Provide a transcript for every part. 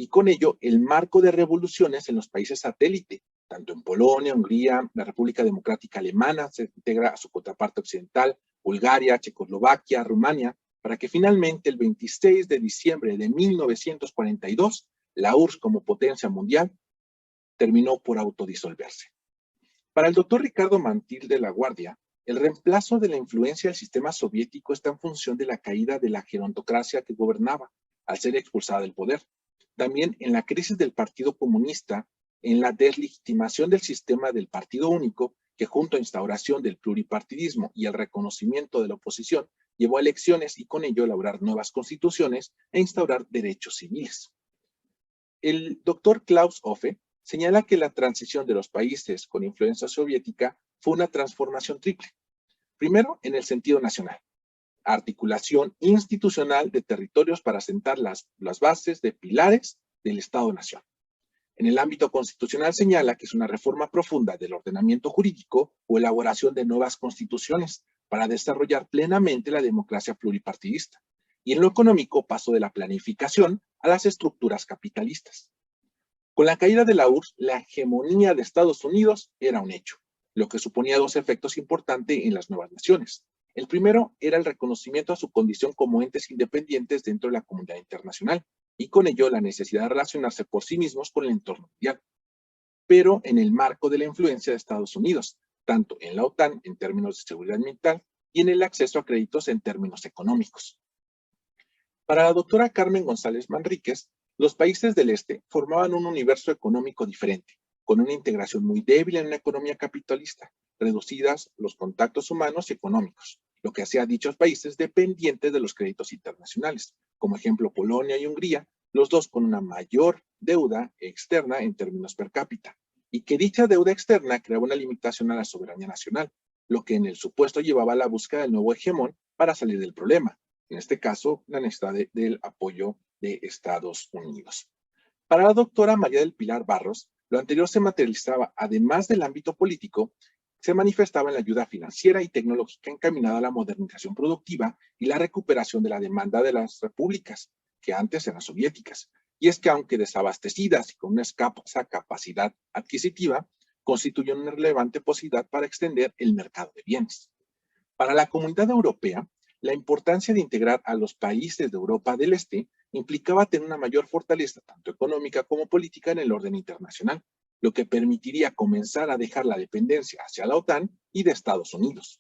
y con ello el marco de revoluciones en los países satélite, tanto en Polonia, Hungría, la República Democrática Alemana se integra a su contraparte occidental, Bulgaria, Checoslovaquia, Rumania, para que finalmente el 26 de diciembre de 1942 la URSS como potencia mundial terminó por autodisolverse. Para el doctor Ricardo Mantil de la Guardia, el reemplazo de la influencia del sistema soviético está en función de la caída de la gerontocracia que gobernaba, al ser expulsada del poder. También en la crisis del Partido Comunista, en la deslegitimación del sistema del Partido Único, que junto a instauración del pluripartidismo y el reconocimiento de la oposición, llevó a elecciones y con ello elaborar nuevas constituciones e instaurar derechos civiles. El doctor Klaus Offe señala que la transición de los países con influencia soviética fue una transformación triple. Primero, en el sentido nacional, articulación institucional de territorios para sentar las bases de pilares del Estado-Nación. En el ámbito constitucional señala que es una reforma profunda del ordenamiento jurídico o elaboración de nuevas constituciones para desarrollar plenamente la democracia pluripartidista. Y en lo económico, paso de la planificación a las estructuras capitalistas. Con la caída de la URSS, la hegemonía de Estados Unidos era un hecho, lo que suponía dos efectos importantes en las nuevas naciones. El primero era el reconocimiento a su condición como entes independientes dentro de la comunidad internacional, y con ello la necesidad de relacionarse por sí mismos con el entorno mundial, pero en el marco de la influencia de Estados Unidos, tanto en la OTAN en términos de seguridad militar y en el acceso a créditos en términos económicos. Para la doctora Carmen González Manríquez, los países del este formaban un universo económico diferente, con una integración muy débil en una economía capitalista, reducidas los contactos humanos y económicos, lo que hacía a dichos países dependientes de los créditos internacionales, como ejemplo Polonia y Hungría, los dos con una mayor deuda externa en términos per cápita, y que dicha deuda externa creaba una limitación a la soberanía nacional, lo que en el supuesto llevaba a la búsqueda del nuevo hegemón para salir del problema, en este caso la necesidad del apoyo de Estados Unidos. Para la doctora María del Pilar Barros, lo anterior se materializaba, además del ámbito político, se manifestaba en la ayuda financiera y tecnológica encaminada a la modernización productiva y la recuperación de la demanda de las repúblicas, que antes eran soviéticas. Y es que aunque desabastecidas y con una escasa capacidad adquisitiva, constituyen una relevante posibilidad para extender el mercado de bienes. Para la comunidad europea, la importancia de integrar a los países de Europa del Este implicaba tener una mayor fortaleza, tanto económica como política, en el orden internacional, lo que permitiría comenzar a dejar la dependencia hacia la OTAN y de Estados Unidos.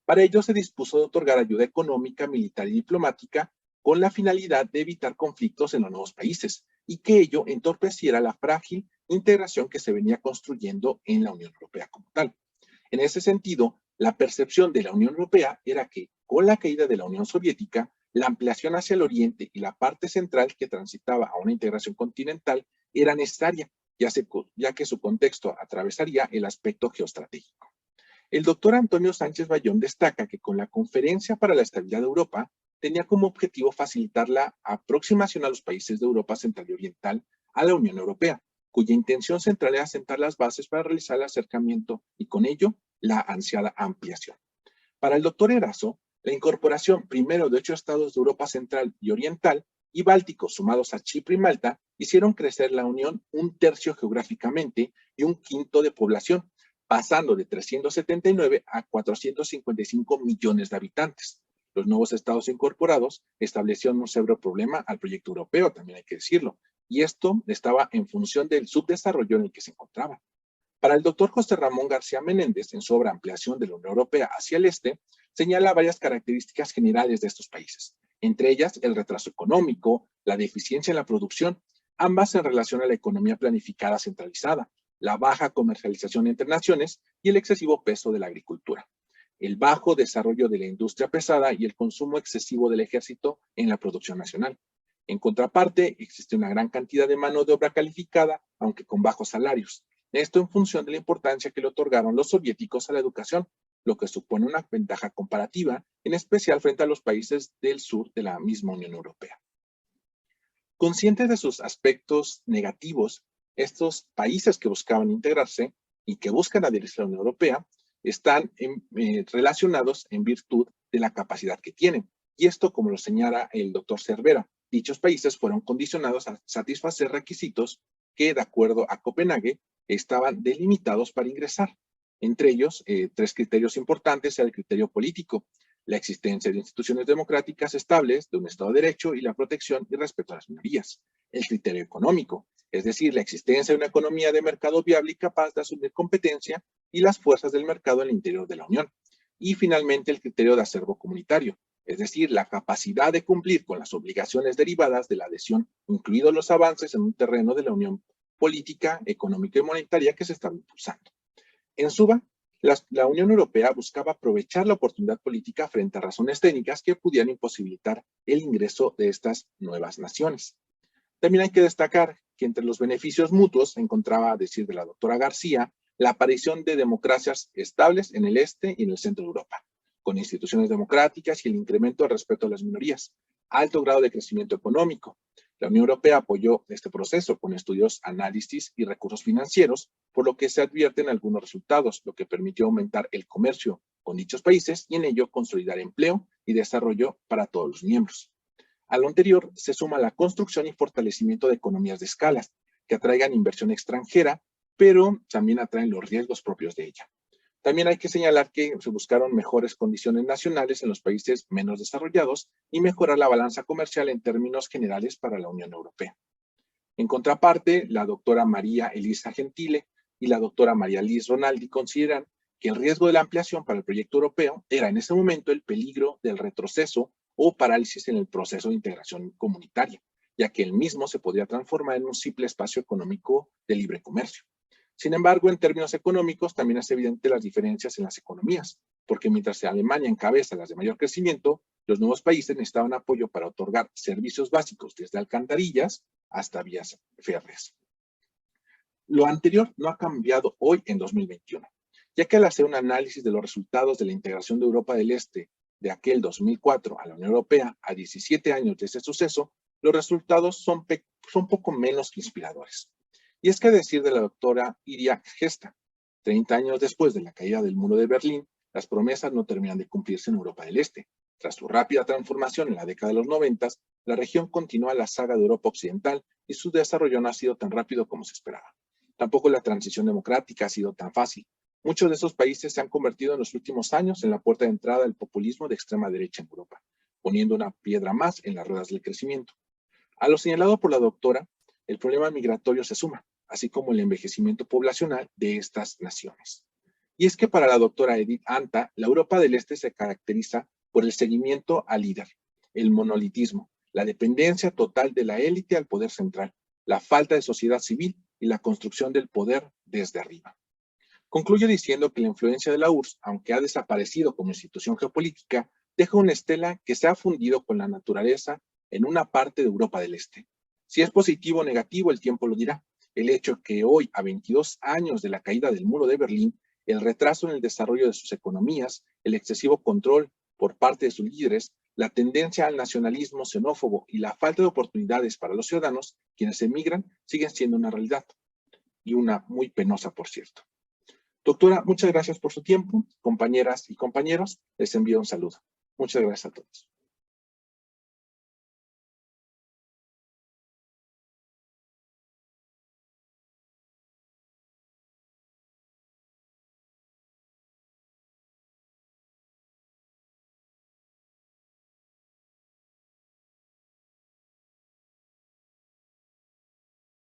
Para ello se dispuso de otorgar ayuda económica, militar y diplomática con la finalidad de evitar conflictos en los nuevos países y que ello entorpeciera la frágil integración que se venía construyendo en la Unión Europea como tal. En ese sentido, la percepción de la Unión Europea era que, con la caída de la Unión Soviética, la ampliación hacia el oriente y la parte central que transitaba a una integración continental era necesaria, ya que su contexto atravesaría el aspecto geoestratégico. El doctor Antonio Sánchez Bayón destaca que con la Conferencia para la Estabilidad de Europa tenía como objetivo facilitar la aproximación a los países de Europa Central y Oriental a la Unión Europea, cuya intención central era sentar las bases para realizar el acercamiento y con ello la ansiada ampliación. Para el doctor Erazo, la incorporación primero de 8 estados de Europa Central y Oriental y Báltico sumados a Chipre y Malta hicieron crecer la Unión un tercio geográficamente y un quinto de población, pasando de 379 a 455 millones de habitantes. Los nuevos estados incorporados establecieron un severo problema al proyecto europeo, también hay que decirlo, y esto estaba en función del subdesarrollo en el que se encontraba. Para el doctor José Ramón García Menéndez, en su obra Ampliación de la Unión Europea hacia el Este, señala varias características generales de estos países, entre ellas el retraso económico, la deficiencia en la producción, ambas en relación a la economía planificada centralizada, la baja comercialización entre naciones y el excesivo peso de la agricultura, el bajo desarrollo de la industria pesada y el consumo excesivo del ejército en la producción nacional. En contraparte, existe una gran cantidad de mano de obra calificada, aunque con bajos salarios. Esto en función de la importancia que le otorgaron los soviéticos a la educación, lo que supone una ventaja comparativa, en especial frente a los países del sur de la misma Unión Europea. Conscientes de sus aspectos negativos, estos países que buscaban integrarse y que buscan adherirse a la Unión Europea están relacionados en virtud de la capacidad que tienen. Y esto, como lo señala el doctor Cervera, dichos países fueron condicionados a satisfacer requisitos que, de acuerdo a Copenhague, estaban delimitados para ingresar. Entre ellos, tres criterios importantes: el criterio político, la existencia de instituciones democráticas estables, de un Estado de Derecho y la protección y respeto a las minorías. El criterio económico, es decir, la existencia de una economía de mercado viable y capaz de asumir competencia y las fuerzas del mercado en el interior de la Unión. Y finalmente el criterio de acervo comunitario, es decir, la capacidad de cumplir con las obligaciones derivadas de la adhesión, incluidos los avances en un terreno de la Unión política, económica y monetaria que se estaba impulsando. En suma, la Unión Europea buscaba aprovechar la oportunidad política frente a razones técnicas que pudieran imposibilitar el ingreso de estas nuevas naciones. También hay que destacar que entre los beneficios mutuos se encontraba, a decir de la doctora García, la aparición de democracias estables en el este y en el centro de Europa, con instituciones democráticas y el incremento del respeto a las minorías, alto grado de crecimiento económico. La Unión Europea apoyó este proceso con estudios, análisis y recursos financieros, por lo que se advierten algunos resultados, lo que permitió aumentar el comercio con dichos países y en ello consolidar empleo y desarrollo para todos los miembros. A lo anterior se suma la construcción y fortalecimiento de economías de escala que atraigan inversión extranjera, pero también atraen los riesgos propios de ella. También hay que señalar que se buscaron mejores condiciones nacionales en los países menos desarrollados y mejorar la balanza comercial en términos generales para la Unión Europea. En contraparte, la doctora María Elisa Gentile y la doctora María Liz Ronaldi consideran que el riesgo de la ampliación para el proyecto europeo era en ese momento el peligro del retroceso o parálisis en el proceso de integración comunitaria, ya que el mismo se podría transformar en un simple espacio económico de libre comercio. Sin embargo, en términos económicos, también es evidente las diferencias en las economías, porque mientras Alemania encabeza las de mayor crecimiento, los nuevos países necesitaban apoyo para otorgar servicios básicos desde alcantarillas hasta vías férreas. Lo anterior no ha cambiado hoy en 2021, ya que al hacer un análisis de los resultados de la integración de Europa del Este de aquel 2004 a la Unión Europea a 17 años de ese suceso, los resultados son poco menos que inspiradores. Y es que a decir de la doctora Iria Gesta, 30 años después de la caída del muro de Berlín, las promesas no terminan de cumplirse en Europa del Este. Tras su rápida transformación en la década de los 90, la región continúa la saga de Europa Occidental y su desarrollo no ha sido tan rápido como se esperaba. Tampoco la transición democrática ha sido tan fácil. Muchos de esos países se han convertido en los últimos años en la puerta de entrada del populismo de extrema derecha en Europa, poniendo una piedra más en las ruedas del crecimiento. A lo señalado por la doctora, el problema migratorio se suma, así como el envejecimiento poblacional de estas naciones. Y es que para la doctora Edith Anta, la Europa del Este se caracteriza por el seguimiento al líder, el monolitismo, la dependencia total de la élite al poder central, la falta de sociedad civil y la construcción del poder desde arriba. Concluye diciendo que la influencia de la URSS, aunque ha desaparecido como institución geopolítica, deja una estela que se ha fundido con la naturaleza en una parte de Europa del Este. Si es positivo o negativo, el tiempo lo dirá. El hecho que hoy, a 22 años de la caída del muro de Berlín, el retraso en el desarrollo de sus economías, el excesivo control por parte de sus líderes, la tendencia al nacionalismo xenófobo y la falta de oportunidades para los ciudadanos, quienes emigran, siguen siendo una realidad, y una muy penosa, por cierto. Doctora, muchas gracias por su tiempo. Compañeras y compañeros, les envío un saludo. Muchas gracias a todos.